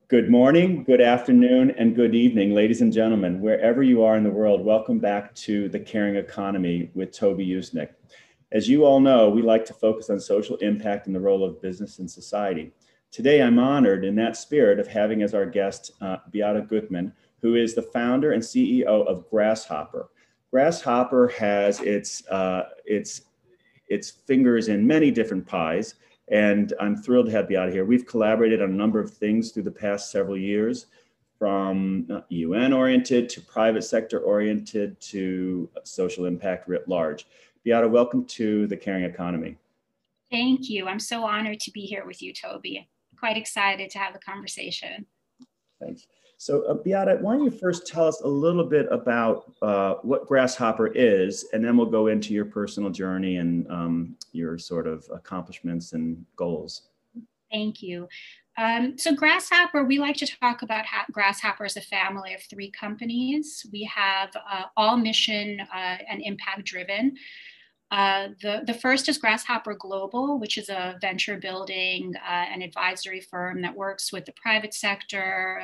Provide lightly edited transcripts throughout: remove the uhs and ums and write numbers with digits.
Good morning, good afternoon, and good evening, ladies and gentlemen. Wherever you are in the world, welcome back to The Caring Economy with Toby Usnik. As you all know, we like to focus on social impact and the role of business in society. Today, I'm honored in that spirit of having as our guest Beata Gutman, who is the founder and CEO of Grasshopper. Grasshopper has its fingers in many different pies. And I'm thrilled to have Beata here. We've collaborated on a number of things through the past several years, from UN-oriented to private sector-oriented to social impact writ large. Beata, welcome to The Caring Economy. Thank you. I'm so honored to be here with you, Toby. Quite excited to have the conversation. Thanks. So Beata, why don't you first tell us a little bit about what Grasshopper is, and then we'll go into your personal journey and your sort of accomplishments and goals. Thank you. So Grasshopper, we like to talk about Grasshopper as a family of 3 companies. We have all mission and impact driven. The first is Grasshopper Global, which is a venture building and advisory firm that works with the private sector,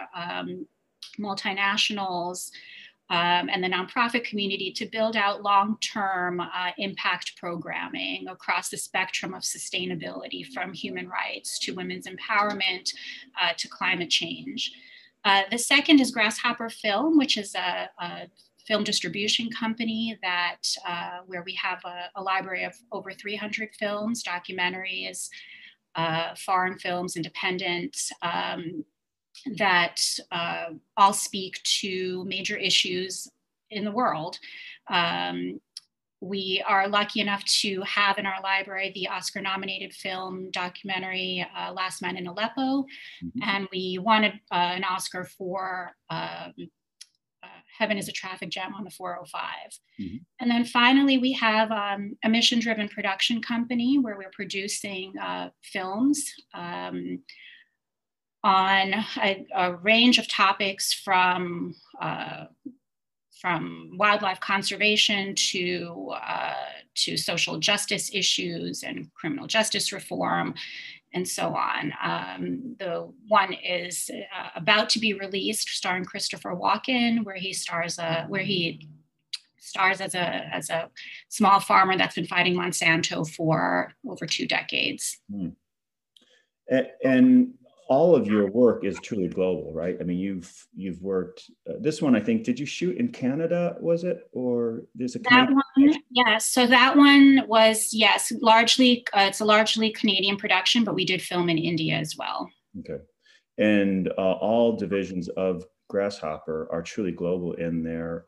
multinationals, and the nonprofit community to build out long-term impact programming across the spectrum of sustainability, from human rights to women's empowerment to climate change. The second is Grasshopper Film, which is a film distribution company that where we have a library of over 300 films, documentaries, foreign films, independent, that all speak to major issues in the world. We are lucky enough to have in our library the Oscar-nominated film documentary Last Man in Aleppo, and we won an Oscar for Heaven is a Traffic Jam on the 405. And then finally, we have a mission-driven production company where we're producing films on a range of topics from wildlife conservation to social justice issues and criminal justice reform, and so on. The one is about to be released, starring Christopher Walken, where he stars as a small farmer that's been fighting Monsanto for over 2 decades. And all of your work is truly global, right? I mean, you've worked, this one, I think, did you shoot in Canada, was it? Or there's a Canadian? That one, yes. So that one was, yes, largely, it's a largely Canadian production, but we did film in India as well. Okay. And all divisions of Grasshopper are truly global in their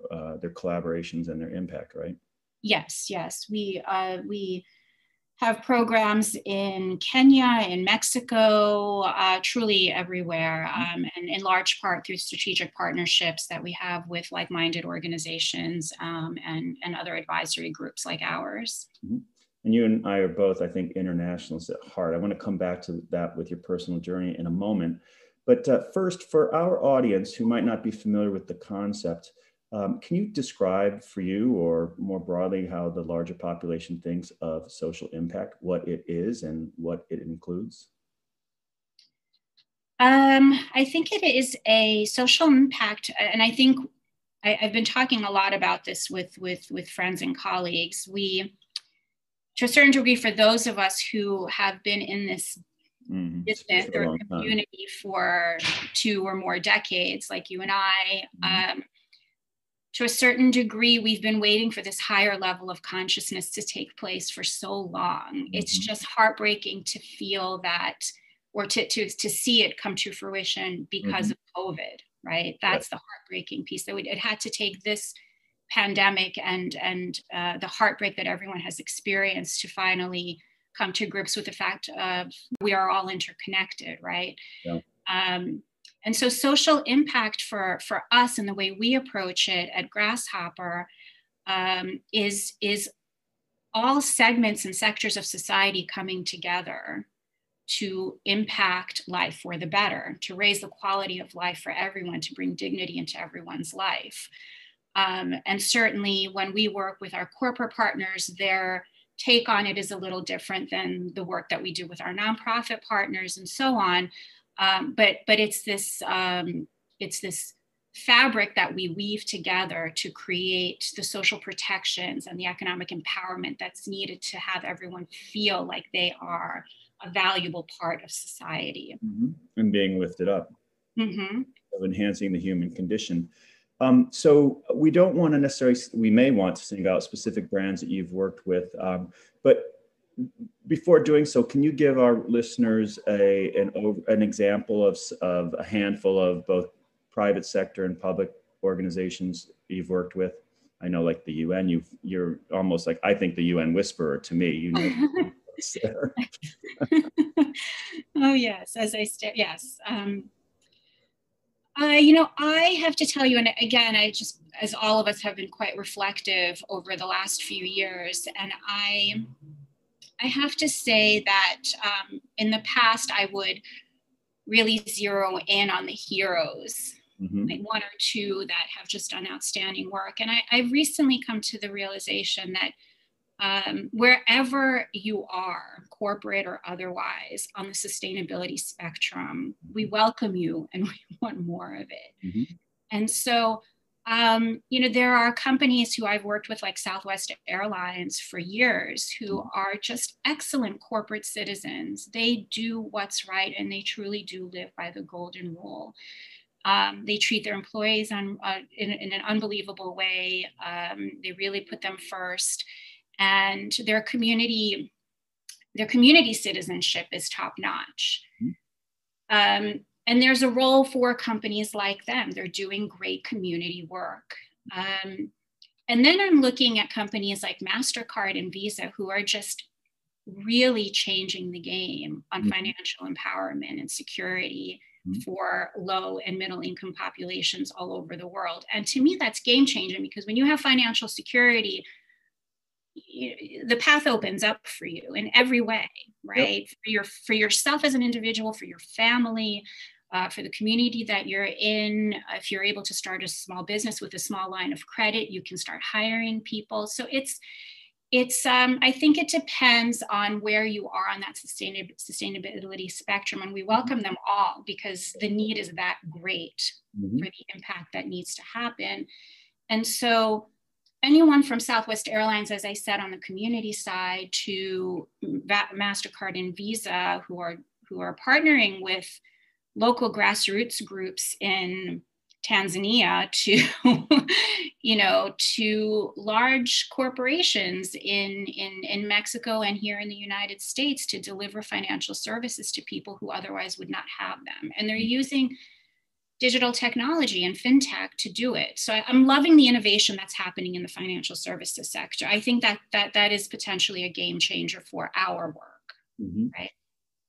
collaborations and their impact, right? Yes, yes. We have programs in Kenya, in Mexico, truly everywhere, and in large part through strategic partnerships that we have with like-minded organizations and other advisory groups like ours. And you and I are both, I think, internationalists at heart. I want to come back to that with your personal journey in a moment. But first, for our audience who might not be familiar with the concept, can you describe for you, or more broadly, how the larger population thinks of social impact, what it is and what it includes? I think it is a social impact, and I think I've been talking a lot about this with friends and colleagues. We, to a certain degree, for those of us who have been in this business or community for 2 or more decades, like you and I, to a certain degree, we've been waiting for this higher level of consciousness to take place for so long. It's just heartbreaking to feel that, or to see it come to fruition because of COVID, right? That's the heartbreaking piece. That it had to take this pandemic and the heartbreak that everyone has experienced to finally come to grips with the fact of we are all interconnected, right? Yeah. And so social impact for us and the way we approach it at Grasshopper is all segments and sectors of society coming together to impact life for the better, to raise the quality of life for everyone, to bring dignity into everyone's life. And certainly when we work with our corporate partners, their take on it is a little different than the work that we do with our nonprofit partners and so on. But it's this fabric that we weave together to create the social protections and the economic empowerment that's needed to have everyone feel like they are a valuable part of society. Mm-hmm. And being lifted up, mm-hmm. of enhancing the human condition. So we don't want to necessarily, we may want to single out specific brands that you've worked with, but before doing so, can you give our listeners an example of a handful of both private sector and public organizations you've worked with? I know, like the UN, you're almost like, I think, the UN whisperer to me. You know, Oh yes, yes. You know, I have to tell you, and again, I just, as all of us have been quite reflective over the last few years, and I have to say that in the past, I would really zero in on the heroes, mm-hmm. like one or two that have just done outstanding work. And I've recently come to the realization that wherever you are, corporate or otherwise, on the sustainability spectrum, we welcome you and we want more of it. Mm-hmm. And so, you know, there are companies who I've worked with, like Southwest Airlines for years, who are just excellent corporate citizens. They do what's right, and they truly do live by the golden rule. They treat their employees in an unbelievable way. They really put them first, and their community citizenship is top notch. Mm-hmm. And there's a role for companies like them. They're doing great community work. And then I'm looking at companies like MasterCard and Visa, who are just really changing the game on financial empowerment and security for low and middle income populations all over the world. And to me, that's game changing, because when you have financial security, the path opens up for you in every way, right? Yep. For yourself as an individual, for your family, for the community that you're in. If you're able to start a small business with a small line of credit, you can start hiring people. So it's I think it depends on where you are on that sustainability spectrum, and we welcome them all because the need is that great for the impact that needs to happen. And so anyone from Southwest Airlines, as I said, on the community side, to MasterCard and Visa, who are partnering with local grassroots groups in Tanzania, to to large corporations in Mexico and here in the United States, to deliver financial services to people who otherwise would not have them. And they're using digital technology and fintech to do it. So I'm loving the innovation that's happening in the financial services sector. I think that is potentially a game changer for our work, right?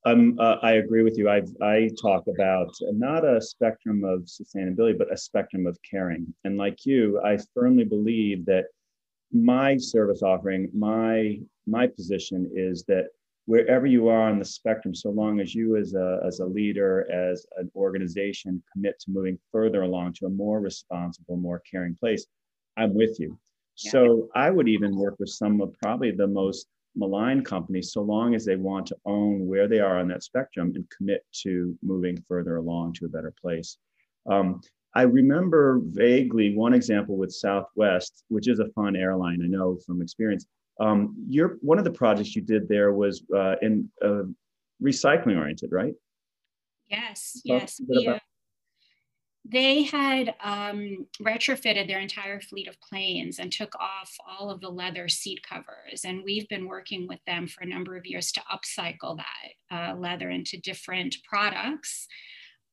I agree with you. I talk about not a spectrum of sustainability, but a spectrum of caring. And like you, I firmly believe that my service offering, my position is that wherever you are on the spectrum, so long as you as a leader, as an organization, commit to moving further along to a more responsible, more caring place, I'm with you. Yeah. So I would even work with some of probably the most maligned companies, so long as they want to own where they are on that spectrum and commit to moving further along to a better place. I remember vaguely one example with Southwest, which is a fun airline, I know from experience. One of the projects you did there was in recycling oriented, right? Yes, yes. They had retrofitted their entire fleet of planes and took off all of the leather seat covers. And we've been working with them for a number of years to upcycle that leather into different products.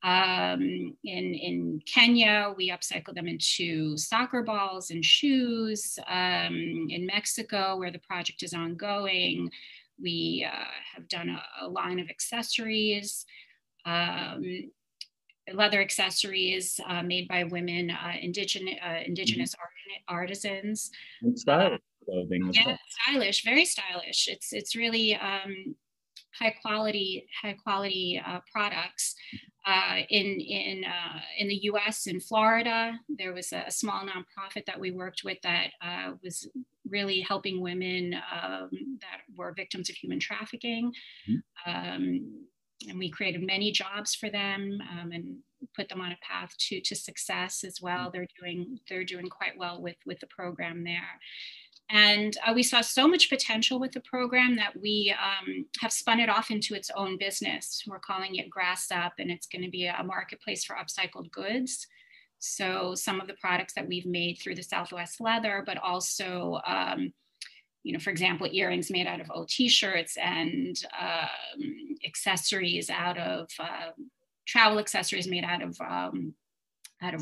In Kenya, we upcycle them into soccer balls and shoes. In Mexico, where the project is ongoing, we have done a line of accessories. Leather accessories made by women, indigenous artisans. And stylish clothing as well. Stylish, very stylish. It's really high quality products. In the U.S., in Florida, there was a small nonprofit that we worked with that was really helping women that were victims of human trafficking. and we created many jobs for them, and put them on a path to success as well. They're doing quite well with the program there. And we saw so much potential with the program that we have spun it off into its own business. We're calling it Grass Up, and it's going to be a marketplace for upcycled goods. So some of the products that we've made through the Southwest Leather, but also, for example, earrings made out of old t-shirts, and accessories out of travel accessories made out of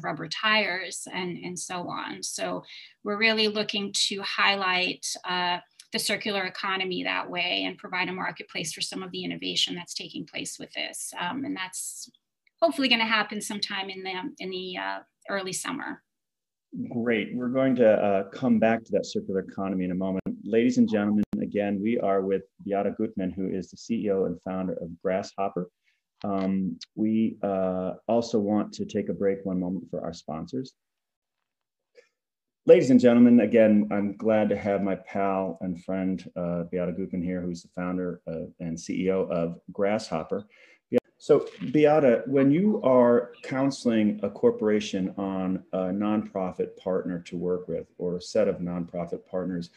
rubber tires, and so on. So we're really looking to highlight the circular economy that way and provide a marketplace for some of the innovation that's taking place with this. And that's hopefully going to happen sometime in the early summer. Great. We're going to come back to that circular economy in a moment. Ladies and gentlemen, again, we are with Beata Gutman, who is the CEO and founder of Grasshopper. We also want to take a break one moment for our sponsors. Ladies and gentlemen, again, I'm glad to have my pal and friend, Beata Gutman here, who's the founder and CEO of Grasshopper. So Beata, when you are counseling a corporation on a nonprofit partner to work with, or a set of nonprofit partners,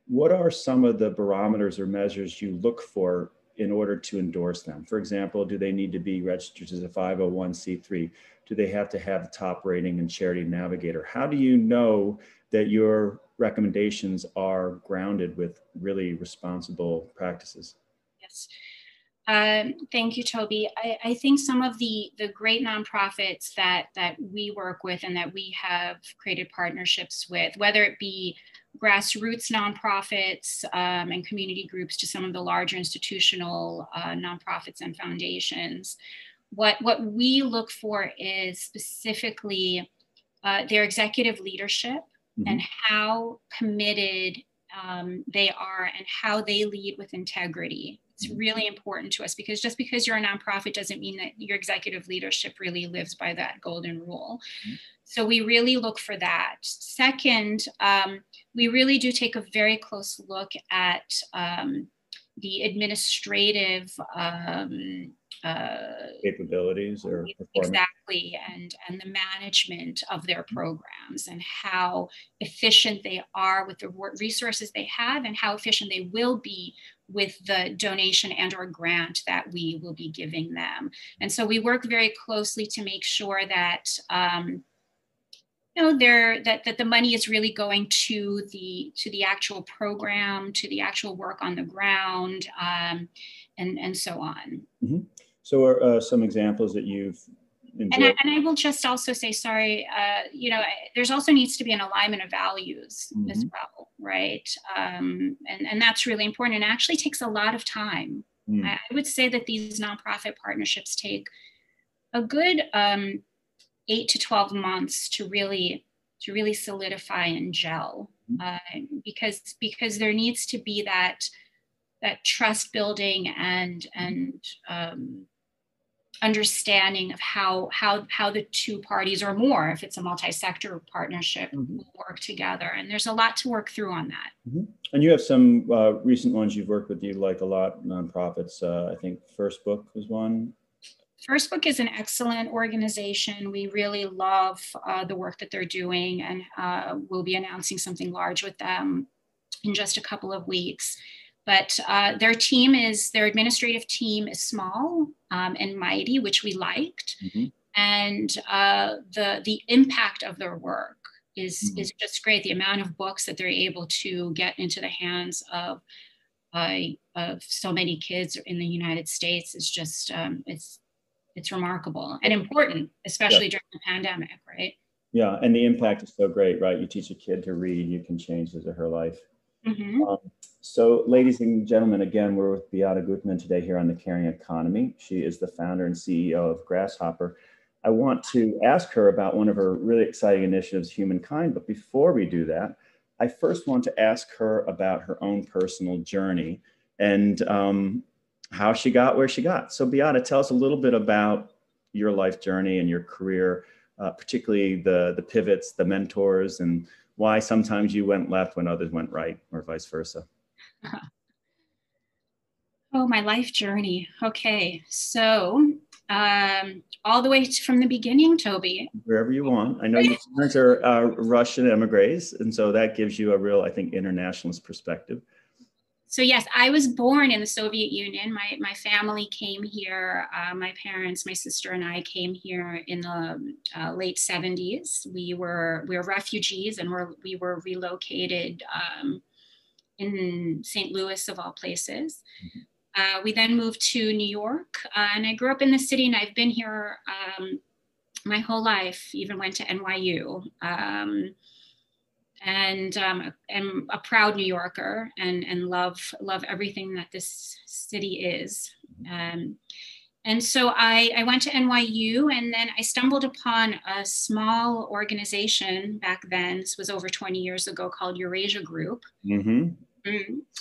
what are some of the barometers or measures you look for in order to endorse them? For example, do they need to be registered as a 501c3? Do they have to have the top rating in Charity Navigator? How do you know that your recommendations are grounded with really responsible practices? Yes. Thank you, Toby. I think some of the great nonprofits that we work with and that we have created partnerships with, whether it be grassroots nonprofits and community groups to some of the larger institutional nonprofits and foundations, what we look for is specifically their executive leadership, mm-hmm. and how committed they are and how they lead with integrity. It's really important to us, because just because you're a nonprofit doesn't mean that your executive leadership really lives by that golden rule. Mm-hmm. So we really look for that. Second, we really do take a very close look at the administrative capabilities or performance. Exactly, and the management of their programs, and how efficient they are with the resources they have, and how efficient they will be with the donation and or grant that we will be giving them. And so we work very closely to make sure that that the money is really going to the actual program, to the actual work on the ground, and so on. Mm-hmm. So are some examples that you've enjoyed? And I will just also say, sorry, there's also needs to be an alignment of values, mm-hmm. as well, right? And that's really important, and actually takes a lot of time. Mm. I would say that these nonprofit partnerships take a good 8 to 12 months to really solidify and gel, because there needs to be that trust building and understanding of how the two parties, or more if it's a multi-sector partnership, mm-hmm. will work together. And there's a lot to work through on that. Mm-hmm. And you have some recent ones you've worked with, you like a lot, nonprofits. I think First Book was one. First Book is an excellent organization. We really love the work that they're doing, and we'll be announcing something large with them in just a couple of weeks. But their administrative team is small and mighty, which we liked. Mm-hmm. And the impact of their work is just great. The amount of books that they're able to get into the hands of so many kids in the United States is just, it's remarkable and important, especially during the pandemic, right? Yeah, and the impact is so great, right? You teach a kid to read, you can change his or her life. Mm-hmm. So ladies and gentlemen, again, we're with Beata Gutman today here on The Caring Economy. She is the founder and CEO of Grasshopper. I want to ask her about one of her really exciting initiatives, Humankind. But before we do that, I first want to ask her about her own personal journey and how she got where she got. So Beata, tell us a little bit about your life journey and your career, particularly the pivots, the mentors, and why sometimes you went left when others went right, or vice versa. Oh, my life journey. Okay. So, all the way from the beginning, Toby. Wherever you want. I know your parents are Russian emigres, and so that gives you a real, I think, internationalist perspective. So yes, I was born in the Soviet Union. My family came here. My parents, my sister, and I came here in the late '70s. We were refugees, and we were relocated in St. Louis, of all places. We then moved to New York, and I grew up in the city, and I've been here my whole life. Even went to NYU. And am a proud New Yorker, and love everything that this city is. And so I went to NYU, and then I stumbled upon a small organization back then. This was over 20 years ago, called Eurasia Group. Mm-hmm.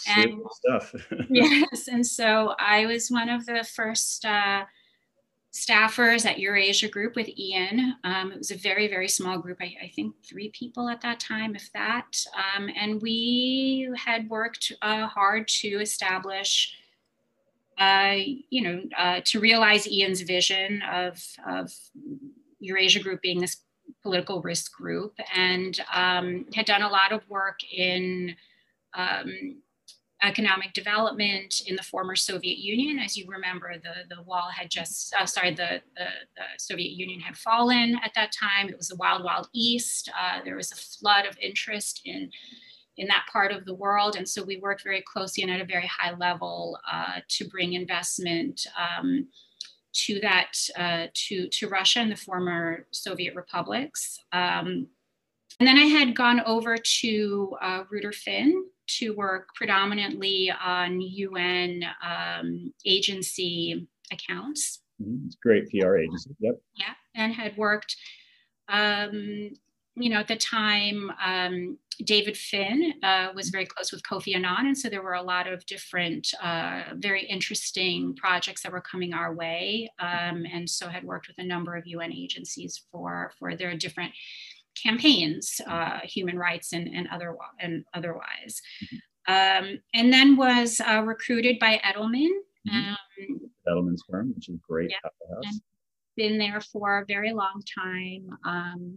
And stuff. yes, and so I was one of the first staffers at Eurasia Group with Ian. It was a very, very small group. I think 3 people at that time, if that. And we had worked hard to establish, to realize Ian's vision of Eurasia Group being this political risk group, and had done a lot of work in economic development in the former Soviet Union. As you remember, the wall had just, the Soviet Union had fallen at that time. It was the wild, wild East. There was a flood of interest in that part of the world. And so we worked very closely and at a very high level to bring investment to Russia and the former Soviet republics. And then I had gone over to Reuter Finn to work predominantly on UN agency accounts. It's great PR agency. Yep. Yeah, and had worked, at the time, David Finn was very close with Kofi Annan, and so there were a lot of different, very interesting projects that were coming our way, and so had worked with a number of UN agencies for their different campaigns, human rights and otherwise. And then was recruited by Edelman. Edelman's firm, which is great. Yeah, been there for a very long time,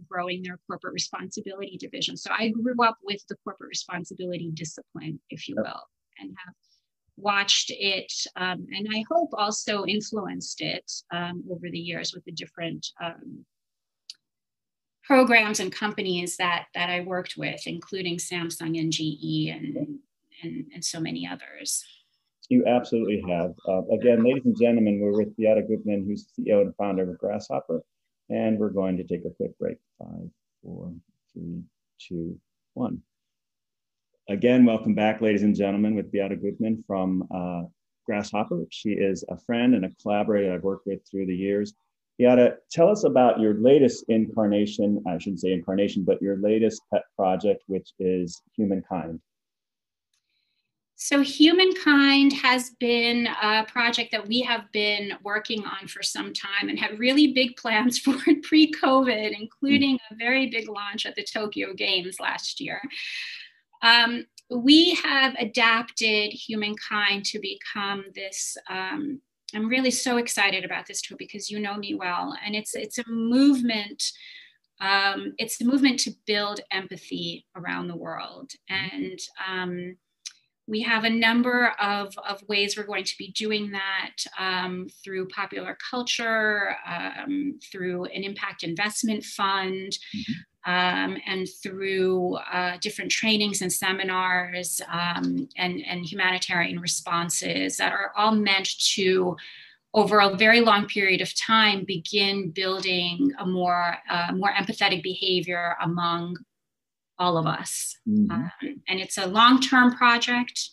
growing their corporate responsibility division. So I grew up with the corporate responsibility discipline, if you will, and have watched it, and I hope also influenced it over the years with the different programs and companies that I worked with, including Samsung and GE and so many others. You absolutely have. Again, ladies and gentlemen, we're with Beata Gutman, who's CEO and founder of Grasshopper, and we're going to take a quick break. 5, 4, 3, 2, 1. Again, welcome back, ladies and gentlemen, with Beata Gutman from Grasshopper. She is a friend and a collaborator I've worked with through the years. Beata, tell us about your latest incarnation, I shouldn't say incarnation, but your latest pet project, which is Humankind. So Humankind has been a project that we have been working on for some time and had really big plans for it pre-COVID, including a very big launch at the Tokyo Games last year. We have adapted Humankind to become this, I'm really so excited about this, Toby, because you know me well, and it's a movement. It's a movement to build empathy around the world, and we have a number of ways we're going to be doing that, through popular culture, through an impact investment fund, and through different trainings and seminars, and humanitarian responses that are all meant to, over a very long period of time, begin building a more empathetic behavior among all of us. And it's a long-term project,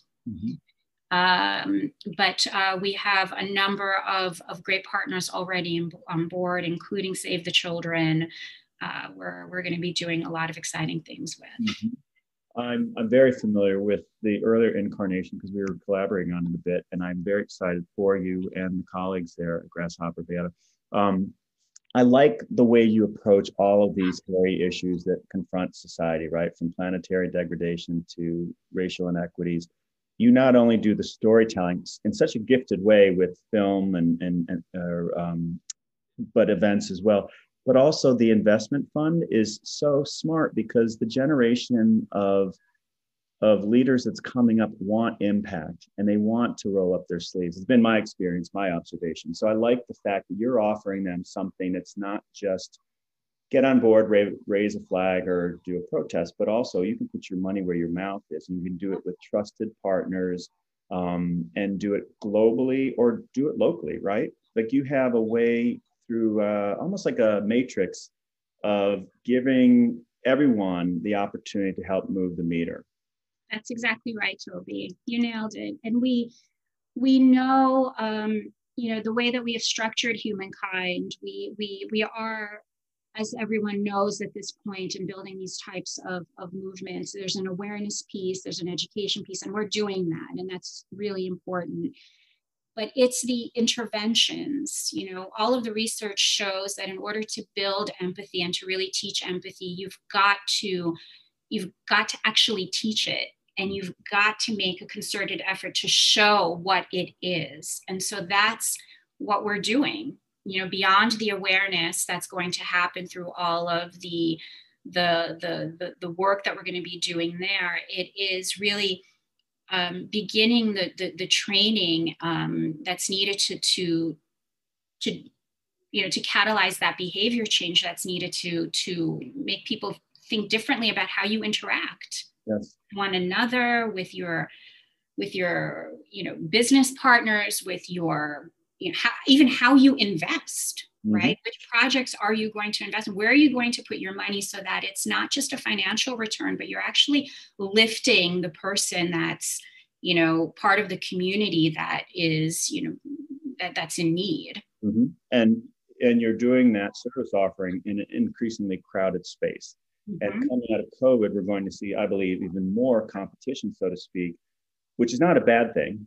but we have a number of great partners already on board, including Save the Children. We're going to be doing a lot of exciting things with. I'm very familiar with the earlier incarnation because we were collaborating on it a bit, and I'm very excited for you and the colleagues there at Grasshopper, Beata. I like the way you approach all of these very issues that confront society, right? From planetary degradation to racial inequities. you not only do the storytelling in such a gifted way with film but events as well, but also the investment fund is so smart because the generation of leaders that's coming up want impact and they want to roll up their sleeves. It's been my experience, my observation. So I like the fact that you're offering them something that's not just get on board, raise a flag or do a protest, but also you can put your money where your mouth is and you can do it with trusted partners, and do it globally or do it locally, right? Like you have a way through almost like a matrix of giving everyone the opportunity to help move the meter. That's exactly right, Toby. You nailed it. And we know, the way that we have structured humankind, we are, as everyone knows at this point in building these types of movements, there's an awareness piece, there's an education piece, and we're doing that. And that's really important. But it's the interventions, all of the research shows that in order to build empathy and to really teach empathy, you've got to actually teach it. And you've got to make a concerted effort to show what it is. And so that's what we're doing, beyond the awareness that's going to happen through all of the work that we're going to be doing there. It is really beginning the training that's needed to catalyze that behavior change that's needed to make people think differently about how you interact. Yes. One another, with your business partners, with your even how you invest, right? Which projects are you going to invest in? Where are you going to put your money so that it's not just a financial return, but you're actually lifting the person that's part of the community that is that's in need. And you're doing that service offering in an increasingly crowded space. And coming out of COVID, we're going to see, I believe, even more competition, so to speak, which is not a bad thing,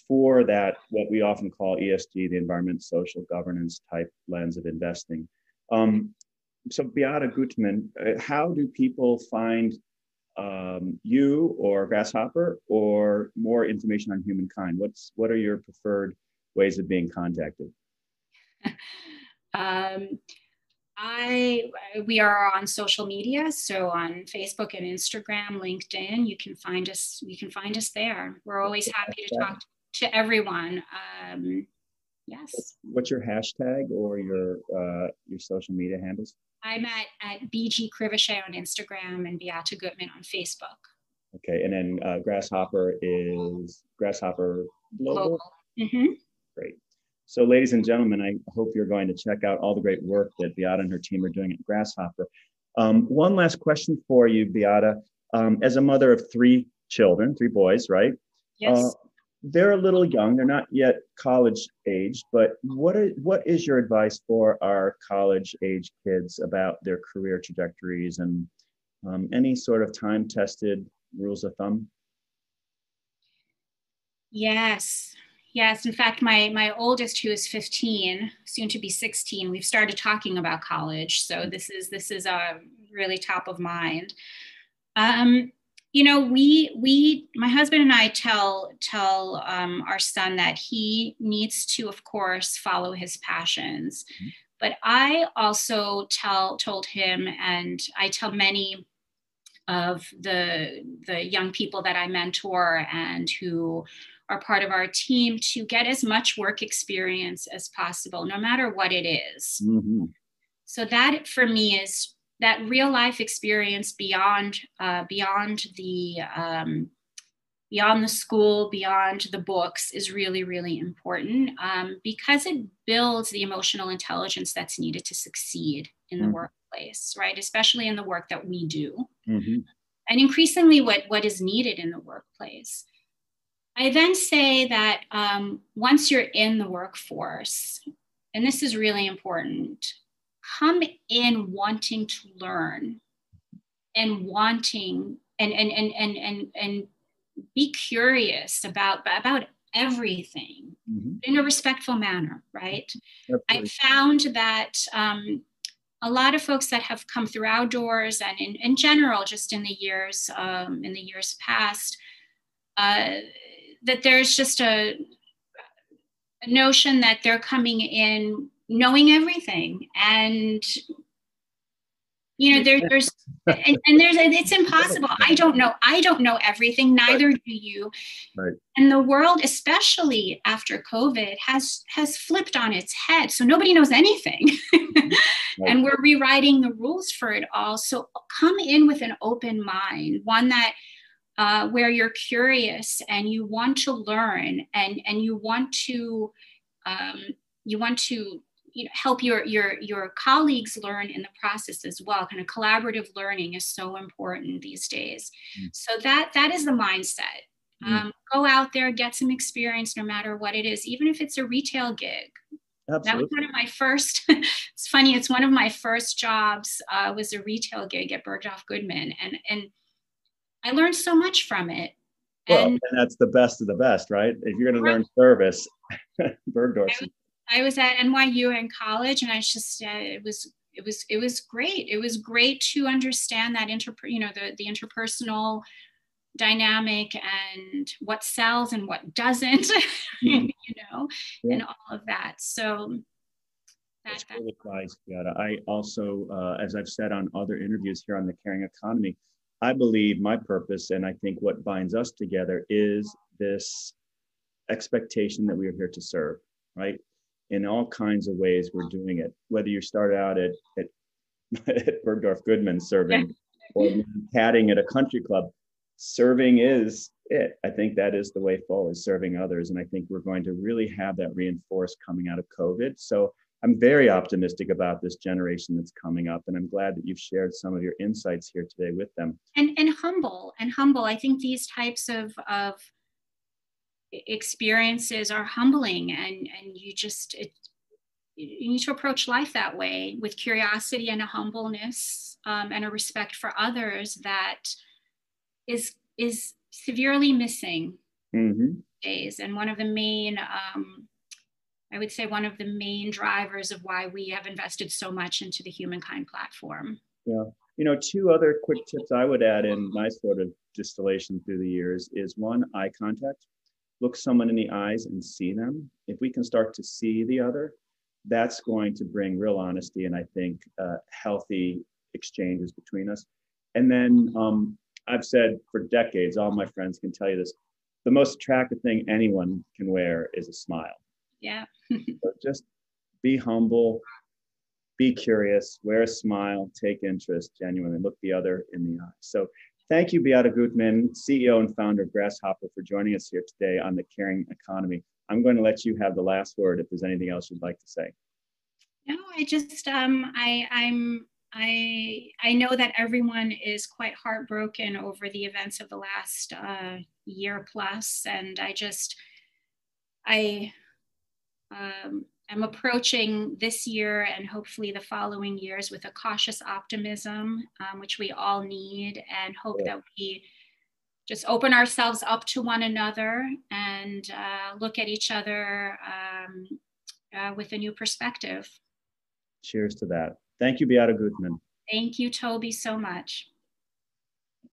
for that, what we often call ESG, the environment, social governance type lens of investing. So Beata Gutman, how do people find you or Grasshopper or more information on humankind? What are your preferred ways of being contacted? We are on social media, so on Facebook and Instagram, LinkedIn. You can find us there. We're always happy to talk to everyone. Yes. What's your hashtag or your social media handles? I'm at BG Crivachet on Instagram and Beata Gutman on Facebook. Okay, and then Grasshopper is Grasshopper Global. Great. So ladies and gentlemen, I hope you're going to check out all the great work that Beata and her team are doing at Grasshopper. One last question for you, Beata. As a mother of three children, three boys, right? Yes. They're a little young. They're not yet college age, but what is your advice for our college age kids about their career trajectories and any sort of time-tested rules of thumb? Yes. In fact, my oldest, who is 15, soon to be 16, we've started talking about college. So this is really top of mind. My husband and I tell our son that he needs to, of course, follow his passions. But I also told him, and I tell many of the young people that I mentor and who are part of our team, to get as much work experience as possible, no matter what it is. So that for me is that real life experience beyond the school, beyond the books, is really, really important, because it builds the emotional intelligence that's needed to succeed in the workplace, right? Especially in the work that we do, and increasingly what is needed in the workplace. I then say that once you're in the workforce, and this is really important, come in wanting to learn and wanting and be curious about everything in a respectful manner, right? I found that a lot of folks that have come through our doors and in general, just in the years past, that there's just a notion that they're coming in knowing everything, and there's it's impossible. I don't know everything, neither do you. Right. And the world, especially after COVID, has flipped on its head, so nobody knows anything. Right. And we're rewriting the rules for it all. So come in with an open mind, one that where you're curious and you want to learn, and you want to help your colleagues learn in the process as well. Kind of collaborative learning is so important these days. So that is the mindset. Go out there, get some experience, no matter what it is, even if it's a retail gig. Absolutely. That was one of my first. It's funny. It's one of my first jobs. Was a retail gig at Beata Gutman, and I learned so much from it. Well, and that's the best of the best, right? If you're going to learn service, Bergdorf. I was at NYU in college, and I just it was great. It was great to understand that the interpersonal dynamic and what sells and what doesn't, and all of that. So that's really nice, Beata. I also, as I've said on other interviews here on the Caring Economy, I believe my purpose, and I think what binds us together, is this expectation that we are here to serve, right? In all kinds of ways we're doing it, whether you start out at Bergdorf Goodman serving, or caddying at a country club, serving is it. I think that is the way forward, serving others. And I think we're going to really have that reinforced coming out of COVID. So I'm very optimistic about this generation that's coming up, and I'm glad that you've shared some of your insights here today with them. And humble. I think these types of experiences are humbling, and you need to approach life that way, with curiosity and a humbleness, and a respect for others that is severely missing days. And one of the main I would say one of the main drivers of why we have invested so much into the Humankind platform. Yeah. Two other quick tips I would add in my sort of distillation through the years is, one, eye contact. Look someone in the eyes and see them. If we can start to see the other, that's going to bring real honesty, and I think healthy exchanges between us. And then I've said for decades, all my friends can tell you this, the most attractive thing anyone can wear is a smile. Yeah. So just be humble, be curious, wear a smile, take interest, genuinely look the other in the eye. So thank you, Beata Gutman, CEO and founder of Grasshopper, for joining us here today on the Caring Economy. I'm going to let you have the last word if there's anything else you'd like to say. No, I just I know that everyone is quite heartbroken over the events of the last year plus, and I'm approaching this year and hopefully the following years with a cautious optimism, which we all need, and hope that we just open ourselves up to one another and look at each other with a new perspective. Cheers to that. Thank you, Beata Gutman. Thank you, Toby, so much.